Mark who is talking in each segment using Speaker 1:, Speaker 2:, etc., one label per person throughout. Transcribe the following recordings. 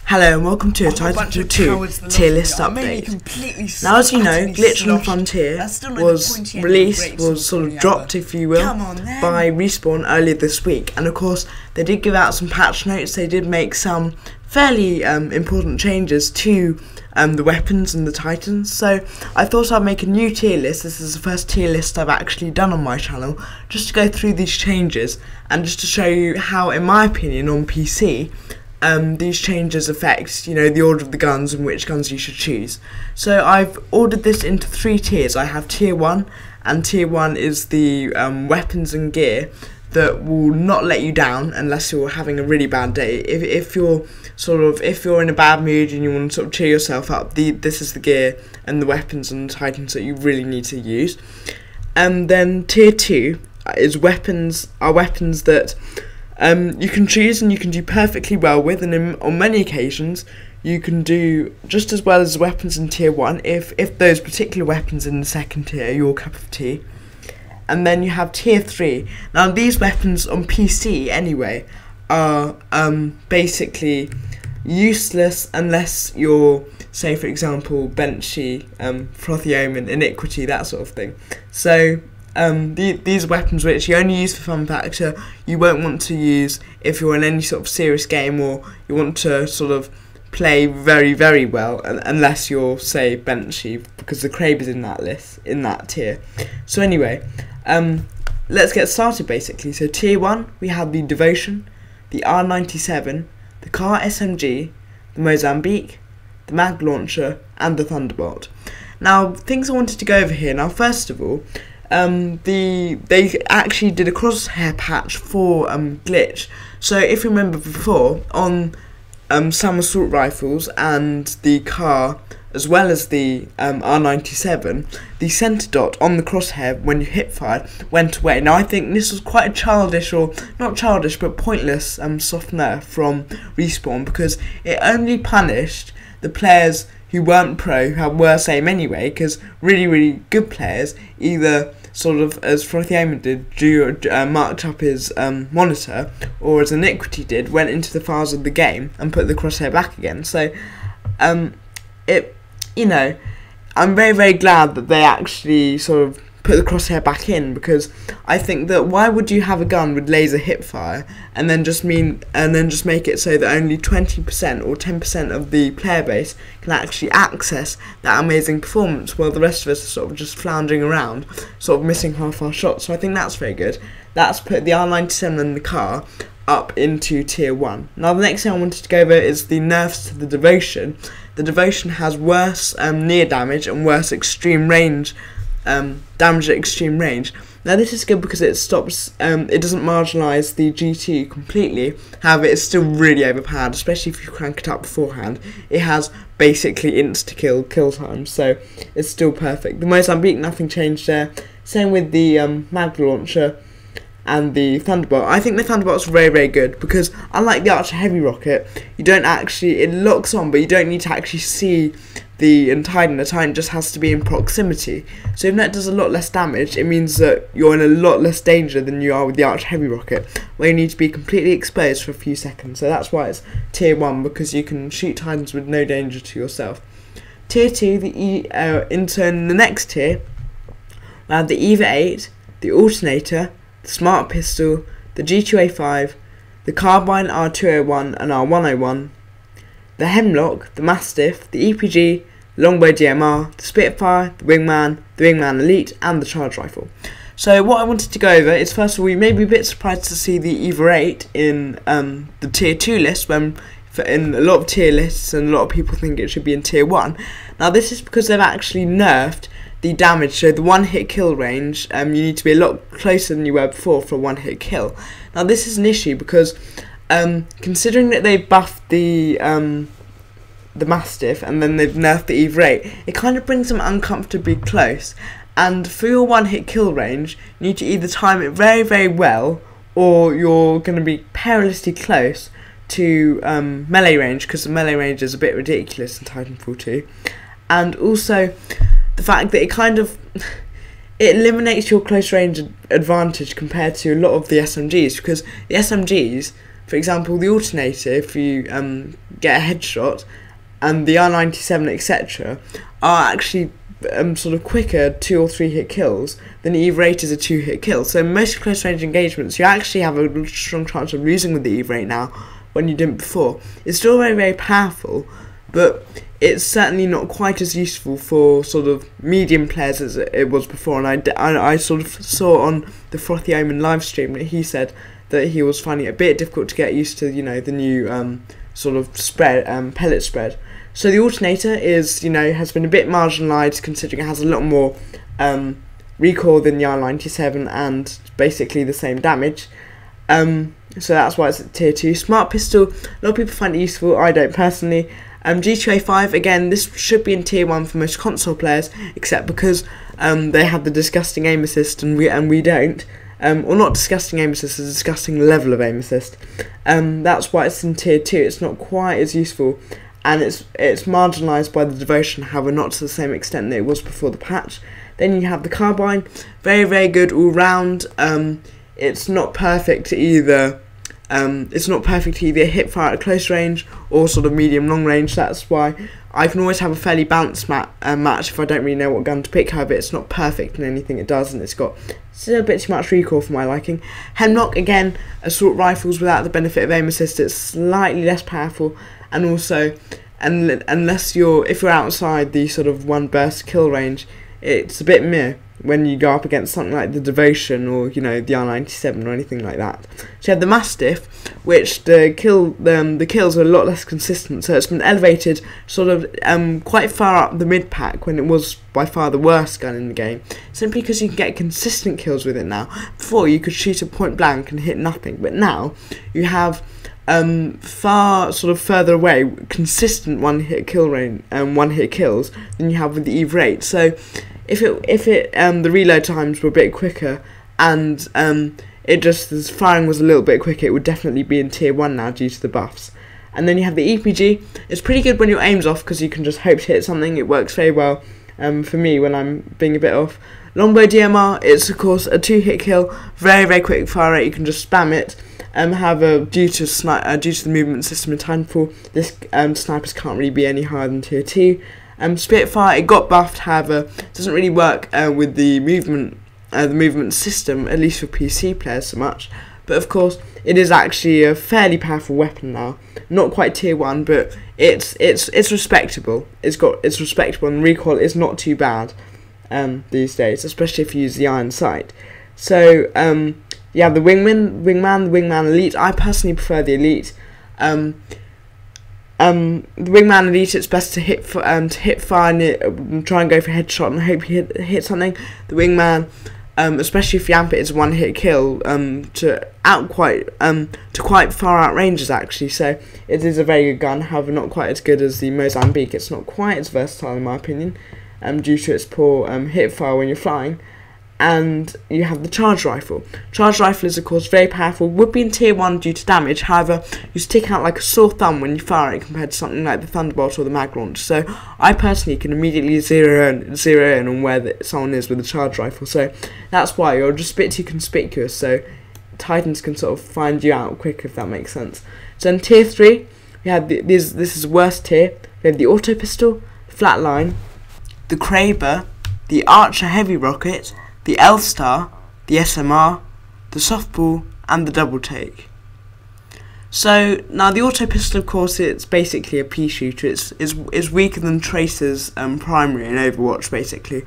Speaker 1: Hello and welcome to a Titanfall 2 tier list update. Now, as you know, Glitch on Frontier was sort of dropped, if you will, by Respawn earlier this week. And of course, they did give out some patch notes. They did make some fairly important changes to the weapons and the Titans. So I thought I'd make a new tier list. This is the first tier list I've actually done on my channel, just to go through these changes and just to show you how, in my opinion, on PC, these changes affect, the order of the guns and which guns you should choose. So I've ordered this into 3 tiers. I have tier 1, and tier 1 is the weapons and gear that will not let you down unless you're having a really bad day. If you're in a bad mood and you want to sort of cheer yourself up, this is the gear and the weapons and the Titans that you really need to use. And then tier 2 is weapons that you can choose and you can do perfectly well with, and on many occasions you can do just as well as the weapons in tier 1 if those particular weapons in the second tier are your cup of tea. And then you have tier 3. Now these weapons on PC anyway are basically useless unless you're, say for example, Benchy, Frothy Omen, Iniquity, that sort of thing. So these weapons which you only use for fun factor, you won't want to use if you're in any sort of serious game or you want to sort of play very, very well, unless you're, say, Benchy, because the Kraber's in that list, in that tier. So anyway, let's get started basically. So tier 1, we have the Devotion, the R97, the Car SMG, the Mozambique, the Mag Launcher, and the Thunderbolt. Now, things I wanted to go over here. Now, first of all, they actually did a crosshair patch for Glitch. So if you remember before, on some assault rifles and the car, as well as the R97, the centre dot on the crosshair when you hip fired went away. Now I think this was quite a childish, or not childish but pointless soft nerf from Respawn, because it only punished the players who weren't pro, who had worse aim anyway, because really good players either sort of, as Frothy Omen did, marked up his monitor, or as Iniquity did, went into the files of the game and put the crosshair back again. So I'm very glad that they actually sort of put the crosshair back in, because I think that why would you have a gun with laser hipfire and then just make it so that only 20% or 10% of the player base can actually access that amazing performance, while the rest of us are sort of just floundering around, sort of missing half our shots. So I think that's very good. That's put the R97 and the car up into tier 1. Now the next thing I wanted to go over is the nerfs to the Devotion. The Devotion has worse near damage and worse extreme range, damage at extreme range. Now this is good because it stops, it doesn't marginalise the GT completely. However, it's still really overpowered, especially if you crank it up beforehand. It has basically insta kill time, so it's still perfect. The Mozambique, nothing changed there. Same with the Mag Launcher and the Thunderbolt. I think the Thunderbolt's very good, because unlike the Archer Heavy Rocket, you don't actually, it locks on, but you don't need to actually see the Titan. The Titan just has to be in proximity. So even though it does a lot less damage, it means that you're in a lot less danger than you are with the Archer Heavy Rocket, where you need to be completely exposed for a few seconds. So that's why it's tier 1, because you can shoot Titans with no danger to yourself. Tier 2, in the next tier, we have the EVA 8, the Alternator, the Smart Pistol, the G2A5, the Carbine R201 and R101, the Hemlok, the Mastiff, the EPG, the Longbow DMR, the Spitfire, the Wingman Elite, and the Charge Rifle. So what I wanted to go over is, first of all, you may be a bit surprised to see the EVA 8 in the tier 2 list, when in a lot of tier lists and a lot of people think it should be in tier 1. Now this is because they've actually nerfed the damage, so the one-hit kill range, you need to be a lot closer than you were before for a one-hit kill. Now this is an issue because considering that they've buffed the Mastiff and then they've nerfed the EVA 8, it kind of brings them uncomfortably close, and for your one-hit kill range you need to either time it very well, or you're going to be perilously close to melee range, because the melee range is a bit ridiculous in Titanfall 2, and also the fact that it eliminates your close range advantage compared to a lot of the SMGs, because the SMGs for example, the Alternator, if you get a headshot, and the R97, etc., are actually sort of quicker 2 or 3 hit kills than the Eve rate is a 2 hit kill. So in most close range engagements, you actually have a strong chance of losing with the Eve rate now when you didn't before. It's still very, very powerful, but it's certainly not quite as useful for sort of medium players as it was before. And I sort of saw on the Frothy Omen live stream that he said that he was finding it a bit difficult to get used to, you know, the new sort of spread, pellet spread. So the Alternator is, you know, has been a bit marginalised considering it has a lot more recoil than the R97 and basically the same damage. So that's why it's at tier 2. Smart Pistol, a lot of people find it useful, I don't personally. G2A5, again, this should be in tier 1 for most console players, except because they have the disgusting aim assist and we don't. Or not disgusting aim assist, it's a disgusting level of aim assist. That's why it's in tier 2, it's not quite as useful. And it's marginalised by the devotion, however not to the same extent that it was before the patch. Then you have the Carbine, very, very good all round. It's not perfect either. It's not perfect to either hit fire at close range or sort of medium long range. That's why I can always have a fairly balanced match if I don't really know what gun to pick. However, it's not perfect in anything it does, and it's got still a bit too much recoil for my liking. Hemlok, again, assault rifles without the benefit of aim assist. It's slightly less powerful, and also, if you're outside the sort of 1 burst kill range, it's a bit meh when you go up against something like the Devotion or, you know, the R97 or anything like that. So you have the Mastiff, which the kills are a lot less consistent, so it's been elevated sort of quite far up the mid pack when it was by far the worst gun in the game, simply because you can get consistent kills with it now. Before, you could shoot at point blank and hit nothing, but now you have far sort of further away consistent 1 hit kill range and 1 hit kills than you have with the Eve rate. So if the reload times were a bit quicker and the firing was a little bit quicker, it would definitely be in tier 1 now due to the buffs. And then you have the EPG. It's pretty good when your aim's off because you can just hope to hit something. It works very well for me when I'm being a bit off. Longbow DMR, it's of course a 2 hit kill, very, very quick fire rate. You can just spam it. However, due to the movement system in Titanfall, this snipers can't really be any higher than tier 2. Spitfire, it got buffed, however, doesn't really work with the movement system, at least for PC players so much. But of course, it is actually a fairly powerful weapon now. Not quite tier 1, but it's respectable. It's respectable, and recoil is not too bad these days, especially if you use the iron sight. So yeah, the Wingman Elite. I personally prefer the Elite. The Wingman Elite, it's best to hit fire and try and go for a headshot and hope you hit something. The Wingman, especially if you amp it, it's a 1 hit kill to quite far out ranges actually. So it is a very good gun. However, not quite as good as the Mozambique. It's not quite as versatile in my opinion, due to its poor hit fire when you're flying. And you have the charge rifle. Charge rifle is of course very powerful, would be in tier 1 due to damage, however you stick out like a sore thumb when you fire it compared to something like the Thunderbolt or the mag launch. So I personally can immediately zero in on where someone is with a charge rifle, so that's why you're just a bit too conspicuous, so Titans can sort of find you out quick, if that makes sense. So in tier 3 we have this is the worst tier. We have the Autopistol, Flatline, the Kraber, the Archer Heavy Rocket, the LSTAR, the SMR, the Softball, and the Double Take. So now the Autopistol, of course, it's basically a pea shooter. It's weaker than Tracer's primary in Overwatch. Basically,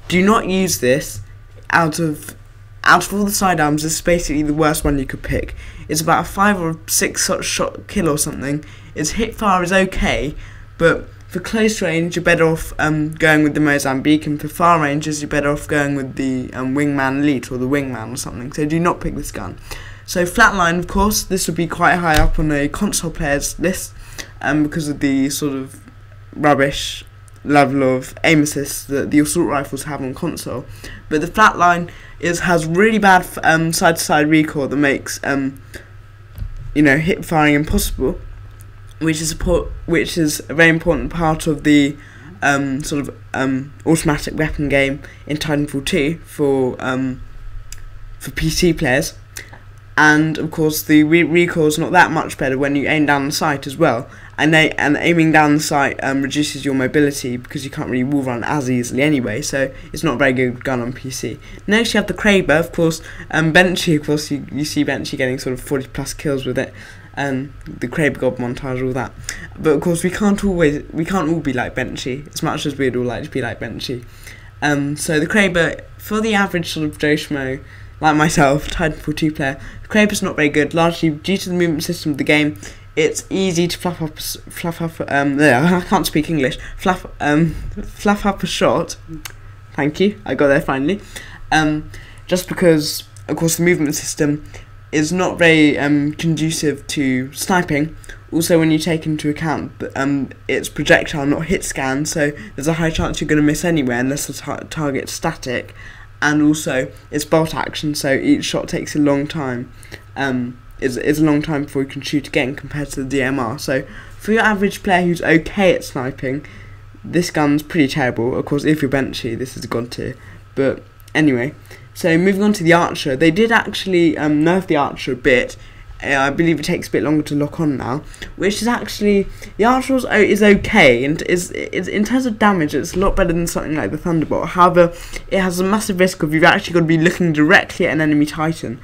Speaker 1: do not use this. Out of all the sidearms, this is basically the worst one you could pick. It's about a 5 or 6 shot kill or something. Its hit fire is okay, but for close range, you're better off going with the Mozambique, and for far ranges, you're better off going with the Wingman Elite or the Wingman or something. So do not pick this gun. So Flatline, of course, this would be quite high up on a console player's list because of the sort of rubbish level of aim assist that the assault rifles have on console. But the Flatline has really bad side-to-side recoil that makes hip firing impossible, which is a very important part of the automatic weapon game in Titanfall 2 for PC players. and of course the recoil is not that much better when you aim down the sight as well, and aiming down the sight reduces your mobility because you can't really wall run as easily anyway, so it's not a very good gun on PC. Next you have the Kraber, of course. Benchy, of course, you see Benchy getting sort of 40 plus kills with it, the Kraber God montage, all that. But of course we can't all be like Benchy, as much as we'd all like to be like Benchy. So the Kraber, for the average sort of Joe Schmo like myself, Titanfall 2 player, the Kraber's not very good, largely due to the movement system of the game. It's easy to fluff up I can't speak English. Fluff up a shot. Thank you, I got there finally. Just because, of course, the movement system is not very conducive to sniping. Also, when you take into account it's projectile, not hit scan, so there's a high chance you're going to miss anywhere unless the target's static. And also, it's bolt action, so each shot takes a long time. It's a long time before you can shoot again compared to the DMR. So, for your average player who's okay at sniping, this gun's pretty terrible. Of course, if you're Benchy, this is a god tier. But anyway, so moving on to the Archer. They did actually nerf the Archer a bit. I believe it takes a bit longer to lock on now, which is actually, the Archer is okay, and is in terms of damage it's a lot better than something like the Thunderbolt. However, it has a massive risk of you've actually got to be looking directly at an enemy Titan,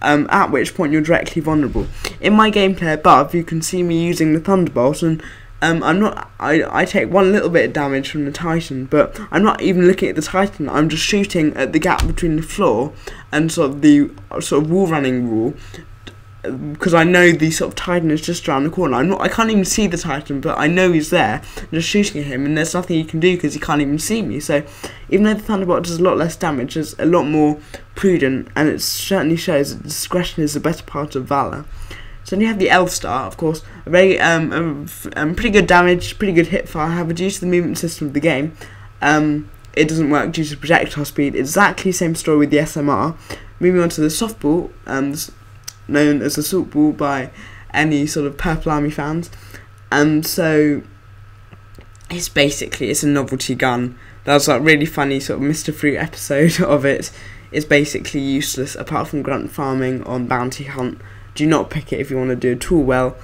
Speaker 1: at which point you're directly vulnerable. In my gameplay above, you can see me using the Thunderbolt, and I take one little bit of damage from the Titan, but I'm not even looking at the Titan. I'm just shooting at the gap between the floor and sort of the wall running rule, because I know the sort of Titan is just around the corner. I can't even see the Titan, but I know he's there. I'm just shooting at him, and there's nothing you can do because he can't even see me. So even though the Thunderbolt does a lot less damage, it's a lot more prudent, and it certainly shows that discretion is the better part of valor. So then you have the LSTAR, of course, a very pretty good damage, pretty good hit fire. However, due to the movement system of the game, it doesn't work due to projectile speed. Exactly the same story with the SMR. Moving on to the softball, known as assault ball by any sort of Purple Army fans, and so it's a novelty gun. That was like really funny sort of Mr. Fruit episode of it. It's basically useless apart from grunt farming on bounty hunt. Do not pick it if you want to do it all well,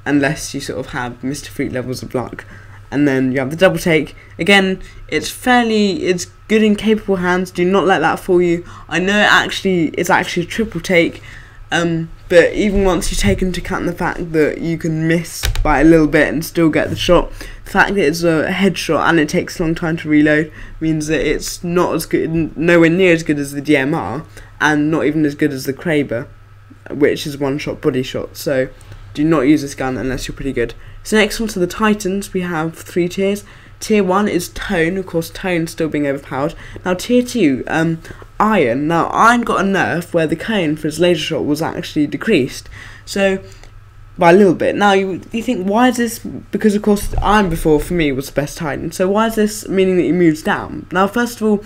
Speaker 1: unless you sort of have Mr. Fruit levels of luck. And then you have the double take. Again, it's good in capable hands. Do not let that fool you. I know it's actually a triple take. But even once you take into account the fact that you can miss by a little bit and still get the shot, the fact that it's a headshot and it takes a long time to reload means that it's not as good, nowhere near as good as the DMR, and not even as good as the Kraber, which is one-shot body shot. So do not use this gun unless you're pretty good. So next on to the Titans, we have 3 tiers. Tier 1 is Tone, of course Tone still being overpowered. Now Tier 2, Iron. Now Iron got a nerf where the cone for his laser shot was actually decreased, so by a little bit. Now you think, why is this? Because of course Iron before for me was the best Titan, so why is this meaning that he moves down? Now first of all,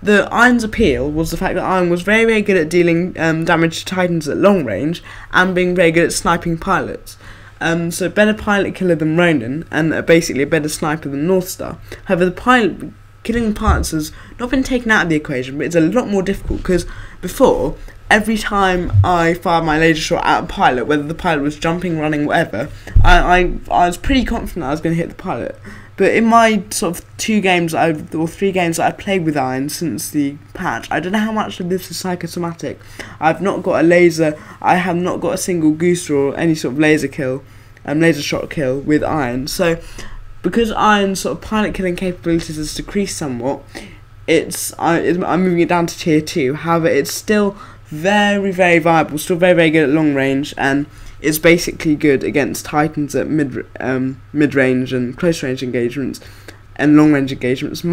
Speaker 1: the Iron's appeal was the fact that Iron was very, very good at dealing damage to Titans at long range and being very good at sniping pilots. So better pilot killer than Ronin, and basically a better sniper than Northstar. However, the killing pilots has not been taken out of the equation, but it's a lot more difficult, because before, every time I fired my laser shot at a pilot, whether the pilot was jumping, running, whatever, I was pretty confident I was going to hit the pilot. But in my sort of 3 games that I've played with Iron since the patch, I don't know how much of this is psychosomatic. I've not got a laser, I have not got a single goose or any sort of laser shot kill with Iron. So because Iron's sort of pilot killing capabilities has decreased somewhat, I'm moving it down to tier 2. However, it's still very, very viable, still very, very good at long range, and it's basically good against Titans at mid-range and close-range engagements and long-range engagements.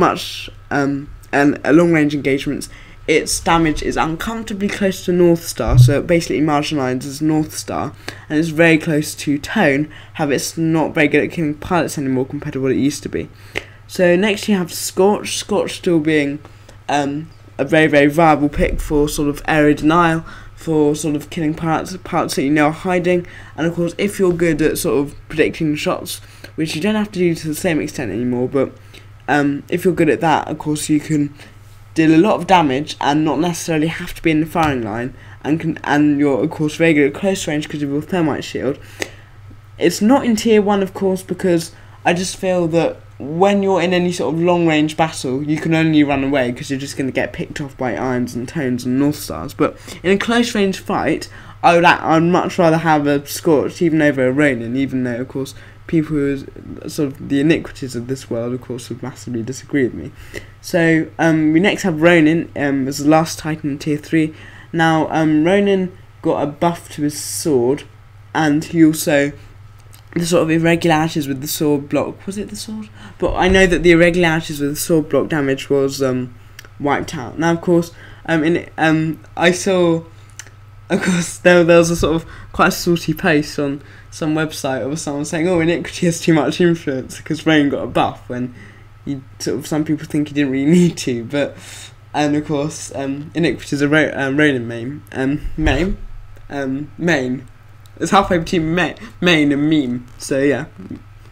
Speaker 1: And at long-range engagements, its damage is uncomfortably close to Northstar, so it basically marginalises Northstar, and it's very close to Tone. However, it's not very good at killing pilots anymore compared to what it used to be. So next you have Scorch. Scorch still being a very, very viable pick for sort of area denial, for sort of killing pilots that you know are hiding, and of course if you're good at sort of predicting shots, which you don't have to do to the same extent anymore, but if you're good at that, of course you can deal a lot of damage and not necessarily have to be in the firing line, and you're of course very good at close range because of your thermite shield. It's not in tier 1 of course, because I just feel that when you're in any sort of long range battle, you can only run away because you're just going to get picked off by irons and tones and Northstars. But in a close range fight, I'd much rather have a Scorch even over a Ronin, even though of course people who are sort of the iniquities of this world of course would massively disagree with me. So we next have Ronin as the last Titan in tier 3. Now Ronin got a buff to his sword, and he also, the sort of irregularities with the sword block, was it the sword? But I know that the irregularities with the sword block damage was wiped out. Now of course I saw, of course there was a sort of quite a salty post on some website of someone saying, oh, Iniquity has too much influence because Ronin got a buff, when you sort of, some people think he didn't really need to, but and of course Iniquity is a Ronin main. It's halfway between main and meme, so yeah,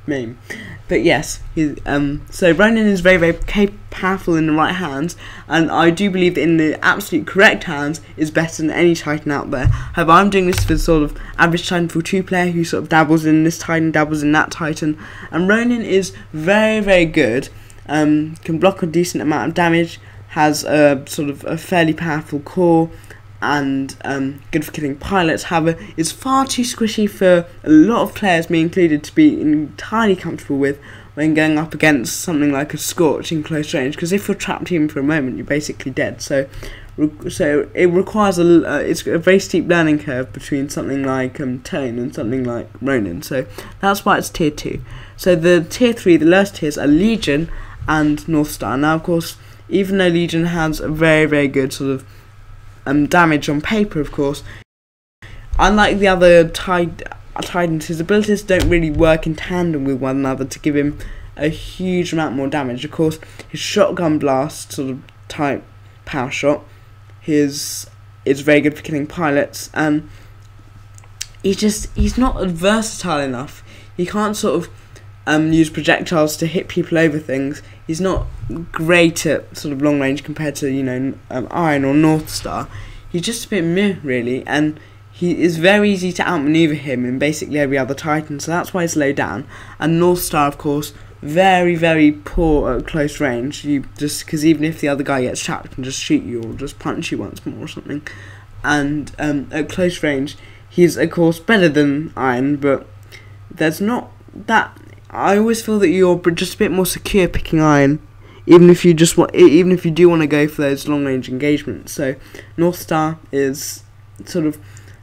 Speaker 1: meme. But yes, so Ronin is very, very powerful in the right hands, and I do believe that in the absolute correct hands is better than any Titan out there. However, I'm doing this for the sort of average Titanfall 2 player who sort of dabbles in this Titan, dabbles in that Titan, and Ronin is very, very good, can block a decent amount of damage, has a sort of a fairly powerful core, and good for killing pilots. However, it's far too squishy for a lot of players, me included, to be entirely comfortable with when going up against something like a Scorch in close range, because if you're trapped even for a moment, you're basically dead. So it requires it's a very steep learning curve between something like Tone and something like Ronin. So that's why it's tier 2. So the tier 3, the lowest tiers, are Legion and Northstar. Now of course, even though Legion has a very, very good sort of damage on paper, of course, unlike the other Titans, his abilities don't really work in tandem with one another to give him a huge amount more damage. Of course, his shotgun blast sort of type power shot is very good for killing pilots, and he's not versatile enough. He can't sort of use projectiles to hit people over things. He's not great at sort of long range compared to, you know, Iron or Northstar. He's just a bit meh, really, and he is very easy to outmaneuver him in basically every other Titan, so that's why he's low down. And Northstar, of course, very, very poor at close range. Because even if the other guy gets trapped, he can just shoot you or just punch you once more or something. And at close range, he's of course better than Iron, but there's not that. I always feel that you're just a bit more secure picking Iron, even if you do want to go for those long range engagements. So Northstar is sort of,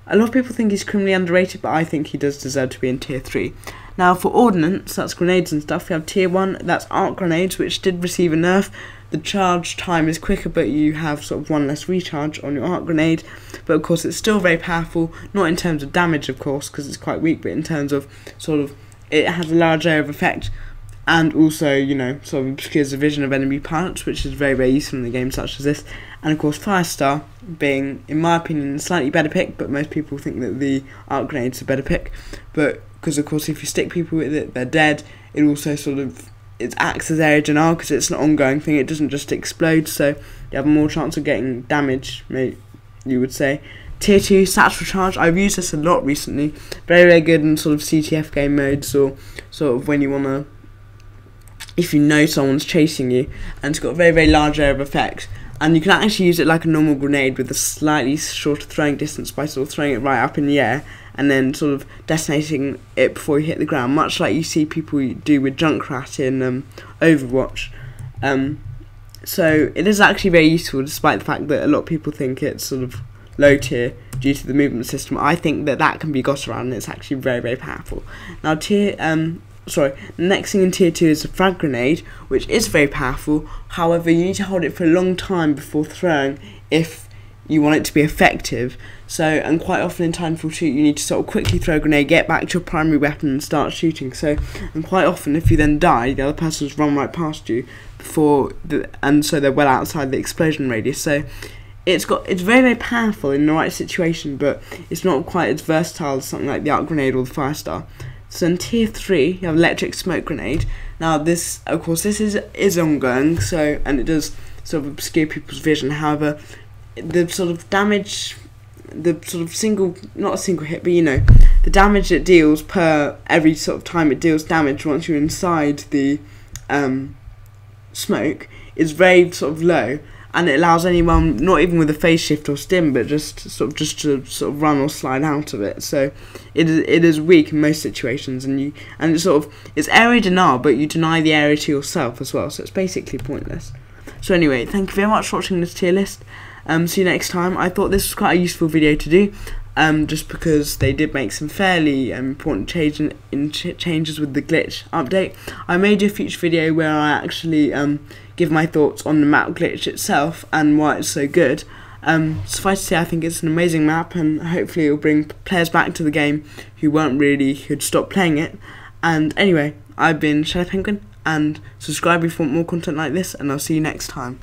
Speaker 1: a lot of people think he's criminally underrated, but I think he does deserve to be in tier 3. Now for Ordnance, that's grenades and stuff, we have tier 1, that's arc grenades, which did receive a nerf. The charge time is quicker, but you have sort of one less recharge on your arc grenade. But of course it's still very powerful, not in terms of damage of course, because it's quite weak, but in terms of sort of, it has a large area of effect, and also, you know, sort of obscures the vision of enemy pilots, which is very, very useful in a game such as this. And of course Firestar being, in my opinion, a slightly better pick, but most people think that the arc grenade's a better pick. But because of course if you stick people with it, they're dead. It also sort of, it acts as area denial because it's an ongoing thing, it doesn't just explode, so you have more chance of getting damage, you would say. Tier 2, Satchel Charge, I've used this a lot recently, very, very good in sort of CTF game modes, or sort of when you want to, if you know someone's chasing you, and it's got a very, very large area of effect, and you can actually use it like a normal grenade with a slightly shorter throwing distance by sort of throwing it right up in the air, and then sort of detonating it before you hit the ground, much like you see people do with Junkrat in Overwatch. So it is actually very useful, despite the fact that a lot of people think it's sort of low tier due to the movement system. I think that can be got around, and it's actually very, very powerful. Now the next thing in tier 2 is a Frag Grenade, which is very powerful. However, you need to hold it for a long time before throwing if you want it to be effective. So, and quite often in Titanfall 2 you need to sort of quickly throw a grenade, get back to your primary weapon and start shooting. So, and quite often if you then die, the other person's run right past you and so they're well outside the explosion radius. So it's very, very powerful in the right situation, but it's not quite as versatile as something like the arc grenade or the Firestar. So in tier 3 you have electric smoke grenade. Now this, of course, this is ongoing, and it does sort of obscure people's vision. However, the sort of damage the sort of not a single hit, but you know, the damage it deals per every sort of time it deals damage once you're inside the smoke is very sort of low, and it allows anyone, not even with a phase shift or stim, but just to run or slide out of it. So it is weak in most situations, and it's area denial, but you deny the area to yourself as well. So it's basically pointless. So anyway, thank you very much for watching this tier list. See you next time. I thought this was quite a useful video to do, just because they did make some fairly important changes with the glitch update. I may do a future video where I actually give my thoughts on the map glitch itself and why it's so good. Suffice to say, I think it's an amazing map, and hopefully it will bring players back to the game who'd stop playing it. And anyway, I've been Shadow Penguin, and subscribe if you want more content like this, and I'll see you next time.